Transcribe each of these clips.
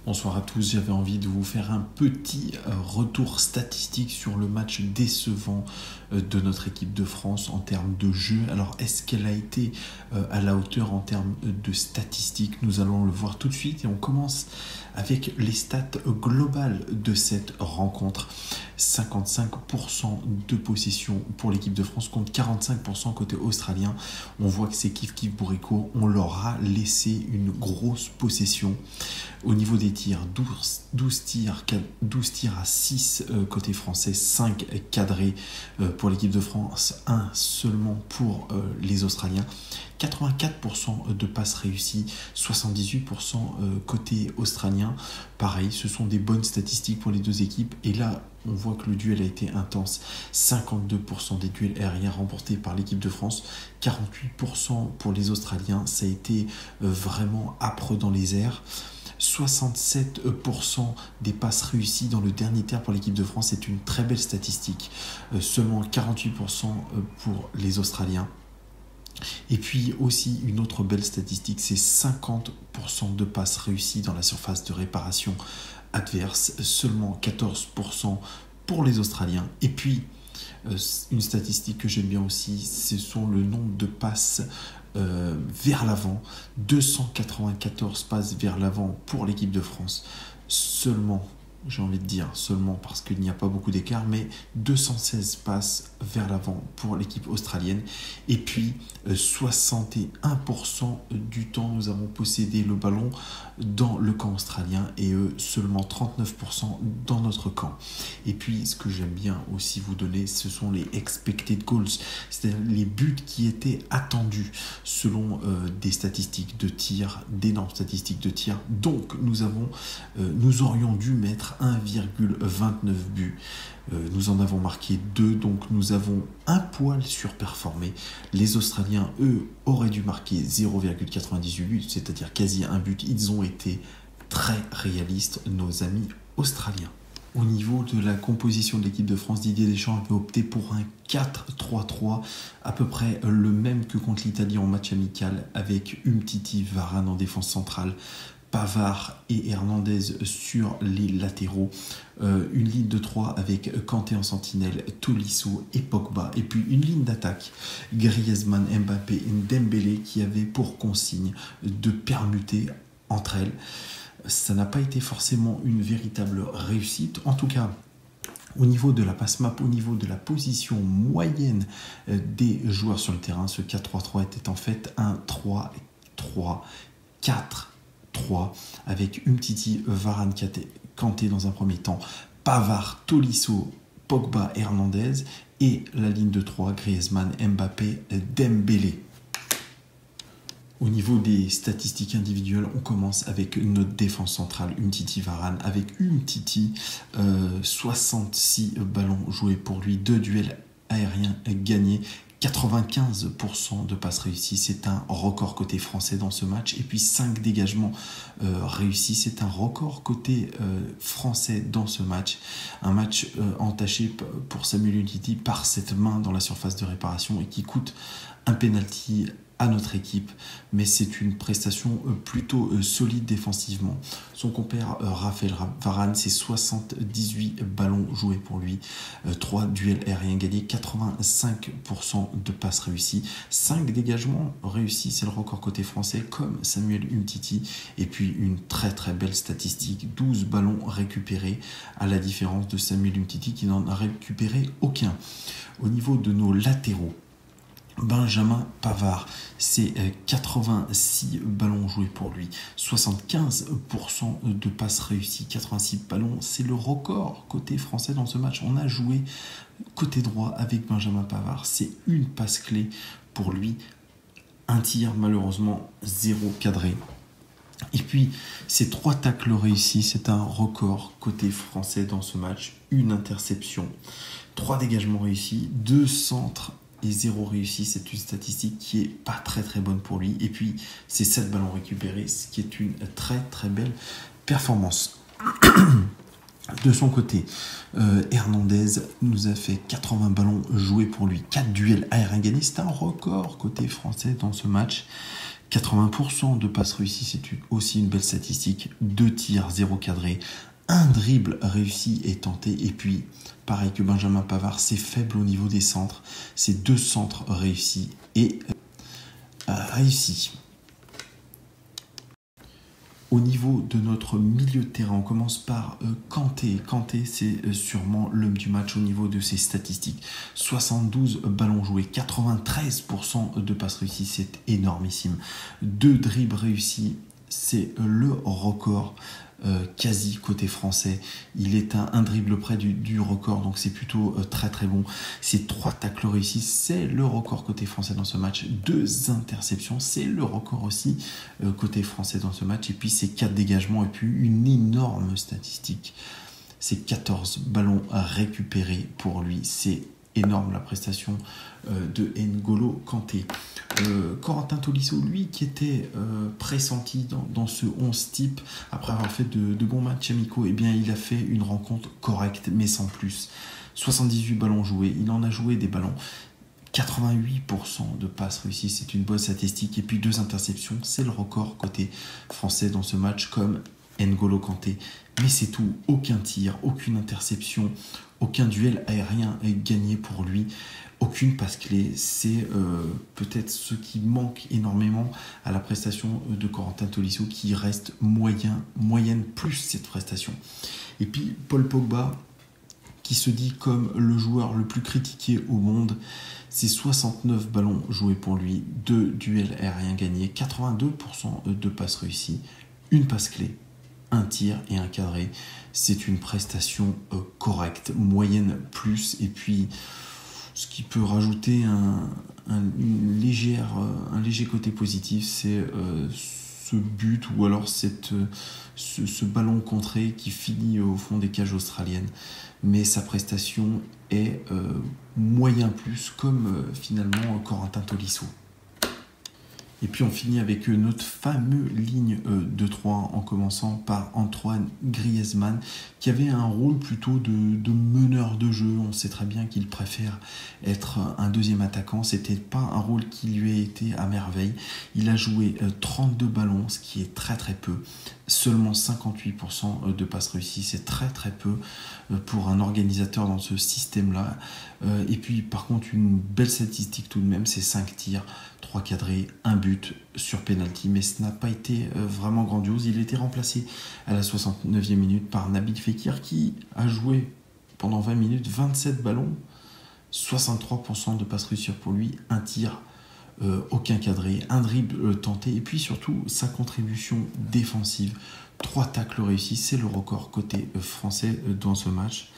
Bonsoir à tous, j'avais envie de vous faire un petit retour statistique sur le match décevant de notre équipe de France en termes de jeu. Alors, est-ce qu'elle a été à la hauteur en termes de statistiques? Nous allons le voir tout de suite et on commence avec les stats globales de cette rencontre. 55% de possession pour l'équipe de France contre 45% côté australien. On voit que c'est kiff bourrico, on leur a laissé une grosse possession. Au niveau des tirs, 12 tirs à 6 côté français, 5 cadrés pour l'équipe de France, 1 seulement pour les Australiens. 84% de passes réussies, 78% côté australien. Pareil, ce sont des bonnes statistiques pour les deux équipes. Et là, on voit que le duel a été intense. 52% des duels aériens remportés par l'équipe de France, 48% pour les Australiens. Ça a été vraiment âpre dans les airs. 67% des passes réussies dans le dernier tiers pour l'équipe de France, c'est une très belle statistique. Seulement 48% pour les Australiens. Et puis aussi une autre belle statistique, c'est 50% de passes réussies dans la surface de réparation adverse, seulement 14% pour les Australiens. Et puis une statistique que j'aime bien aussi, ce sont le nombre de passes vers l'avant, 294 passes vers l'avant pour l'équipe de France, seulement, j'ai envie de dire seulement parce qu'il n'y a pas beaucoup d'écart, mais 216 passes vers l'avant pour l'équipe australienne. Et puis 61% du temps nous avons possédé le ballon dans le camp australien et eux seulement 39% dans notre camp. Et puis ce que j'aime bien aussi vous donner, ce sont les expected goals, c'est-à-dire les buts qui étaient attendus selon des statistiques de tir, d'énormes statistiques de tir. Donc nous aurions dû mettre 1,29 buts. Nous en avons marqué 2, donc nous avons un poil surperformé. Les Australiens, eux, auraient dû marquer 0,98 buts, c'est-à-dire quasi un but. Ils ont été très réalistes, nos amis australiens. Au niveau de la composition de l'équipe de France, Didier Deschamps a opté pour un 4-3-3, à peu près le même que contre l'Italie en match amical, avec Umtiti, Varane en défense centrale, Pavard et Hernandez sur les latéraux, une ligne de 3 avec Kanté en sentinelle, Tolisso et Pogba, et puis une ligne d'attaque, Griezmann, Mbappé et Dembélé, qui avait pour consigne de permuter entre elles. Ça n'a pas été forcément une véritable réussite, en tout cas au niveau de la passe map, au niveau de la position moyenne des joueurs sur le terrain. Ce 4-3-3 était en fait un 3-4-3 avec Umtiti, Varane, Kanté dans un premier temps, Pavard, Tolisso, Pogba, Hernandez et la ligne de 3, Griezmann, Mbappé, Dembélé. Au niveau des statistiques individuelles, on commence avec notre défense centrale, Umtiti, Varane, avec Umtiti, 66 ballons joués pour lui, 2 duels aériens gagnés, 95% de passes réussies, c'est un record côté français dans ce match. Et puis 5 dégagements réussis, c'est un record côté français dans ce match. Un match entaché pour Samuel Umtiti par cette main dans la surface de réparation et qui coûte un penalty à notre équipe, mais c'est une prestation plutôt solide défensivement. Son compère Raphaël Varane, c'est 78 ballons joués pour lui, 3 duels aériens gagnés, 85% de passes réussies, 5 dégagements réussis, c'est le record côté français, comme Samuel Umtiti, et puis une très très belle statistique, 12 ballons récupérés, à la différence de Samuel Umtiti qui n'en a récupéré aucun. Au niveau de nos latéraux, Benjamin Pavard, c'est 86 ballons joués pour lui, 75% de passes réussies, 86 ballons, c'est le record côté français dans ce match. On a joué côté droit avec Benjamin Pavard, c'est une passe clé pour lui, un tir malheureusement 0 cadré. Et puis, ces 3 tacles réussis, c'est un record côté français dans ce match, une interception, 3 dégagements réussis, 2 centres et 0 réussi, c'est une statistique qui est pas très très bonne pour lui. Et puis, c'est 7 ballons récupérés, ce qui est une très très belle performance. De son côté, Hernandez nous a fait 80 ballons joués pour lui, 4 duels aériens gagnés, c'est un record côté français dans ce match. 80% de passes réussies, c'est aussi une belle statistique. 2 tirs, 0 cadré. Un dribble réussi et tenté. Et puis, pareil que Benjamin Pavard, c'est faible au niveau des centres. C'est 2 centres réussis et réussis. Au niveau de notre milieu de terrain, on commence par Kanté. Kanté, c'est sûrement l'homme du match au niveau de ses statistiques. 72 ballons joués, 93% de passes réussies, c'est énormissime. 2 dribbles réussis, c'est le record quasi côté français. Il est un dribble près du record, donc c'est plutôt très très bon. C'est 3 tacles réussis, c'est le record côté français dans ce match. 2 interceptions, c'est le record aussi côté français dans ce match. Et puis c'est 4 dégagements et puis une énorme statistique. C'est 14 ballons récupérés pour lui. C'est énorme la prestation de N'Golo Kanté. Corentin Tolisso, lui, qui était pressenti dans ce 11 type, après avoir fait de bons matchs amicaux, eh bien, il a fait une rencontre correcte, mais sans plus. 78 ballons joués, il en a joué des ballons. 88% de passes réussies, c'est une bonne statistique. Et puis 2 interceptions, c'est le record côté français dans ce match, comme N'Golo Kanté. Mais c'est tout, aucun tir, aucune interception, aucun duel aérien gagné pour lui, aucune passe clé. C'est peut-être ce qui manque énormément à la prestation de Corentin Tolisso, qui reste moyenne plus cette prestation. Et puis Paul Pogba, qui se dit comme le joueur le plus critiqué au monde. C'est 69 ballons joués pour lui, 2 duels aériens gagnés, 82% de passes réussies, une passe clé, un tir et un cadré. C'est une prestation correcte, moyenne plus. Et puis, ce qui peut rajouter un léger côté positif, c'est ce but ou alors ce ballon contré qui finit au fond des cages australiennes. Mais sa prestation est moyen plus, comme finalement Corentin Tolisso. Et puis on finit avec notre fameuse ligne de 3 en commençant par Antoine Griezmann, qui avait un rôle plutôt de meneur de jeu. On sait très bien qu'il préfère être un deuxième attaquant. C'était pas un rôle qui lui a été à merveille. Il a joué 32 ballons, ce qui est très très peu. Seulement 58% de passes réussies, c'est très très peu pour un organisateur dans ce système-là. Et puis par contre, une belle statistique tout de même, c'est 5 tirs, 3 cadrés, 1 but sur penalty, mais ce n'a pas été vraiment grandiose. Il a été remplacé à la 69e minute par Nabil Fekir, qui a joué pendant 20 minutes, 27 ballons, 63% de passes réussies pour lui, 1 tir, aucun cadré, 1 dribble tenté, et puis surtout sa contribution défensive. 3 tacles réussis, c'est le record côté français dans ce match.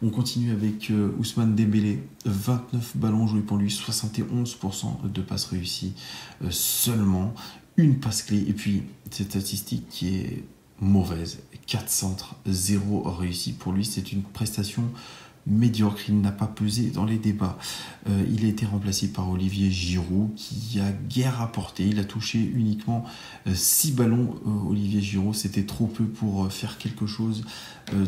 On continue avec Ousmane Dembélé, 29 ballons joués pour lui, 71% de passes réussies, seulement une passe clé. Et puis cette statistique qui est mauvaise, 4 centres, 0 réussi pour lui. C'est une prestation médiocre, il n'a pas pesé dans les débats. Il a été remplacé par Olivier Giroud, qui a guère apporté. Il a touché uniquement 6 ballons. Olivier Giroud, c'était trop peu pour faire quelque chose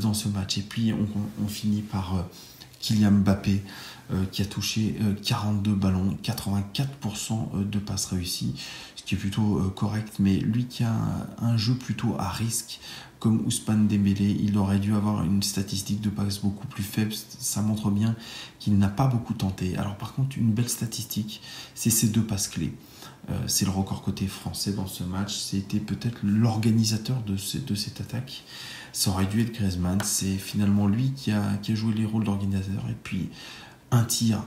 dans ce match. Et puis on finit par Kylian Mbappé, qui a touché 42 ballons, 84% de passes réussies, ce qui est plutôt correct, mais lui qui a un jeu plutôt à risque, comme Ousmane Dembélé, il aurait dû avoir une statistique de passes beaucoup plus faible. Ça montre bien qu'il n'a pas beaucoup tenté. Alors par contre, une belle statistique, c'est ces 2 passes clés. C'est le record côté français dans ce match. C'était peut-être l'organisateur de cette attaque. Ça aurait dû être Griezmann. C'est finalement lui qui a joué les rôles d'organisateur. Et puis, 1 tir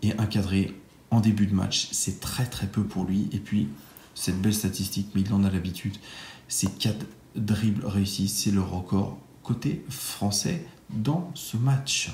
et 1 cadré en début de match, c'est très très peu pour lui. Et puis, cette belle statistique, mais il en a l'habitude, c'est 4 dribbles réussis. C'est le record côté français dans ce match.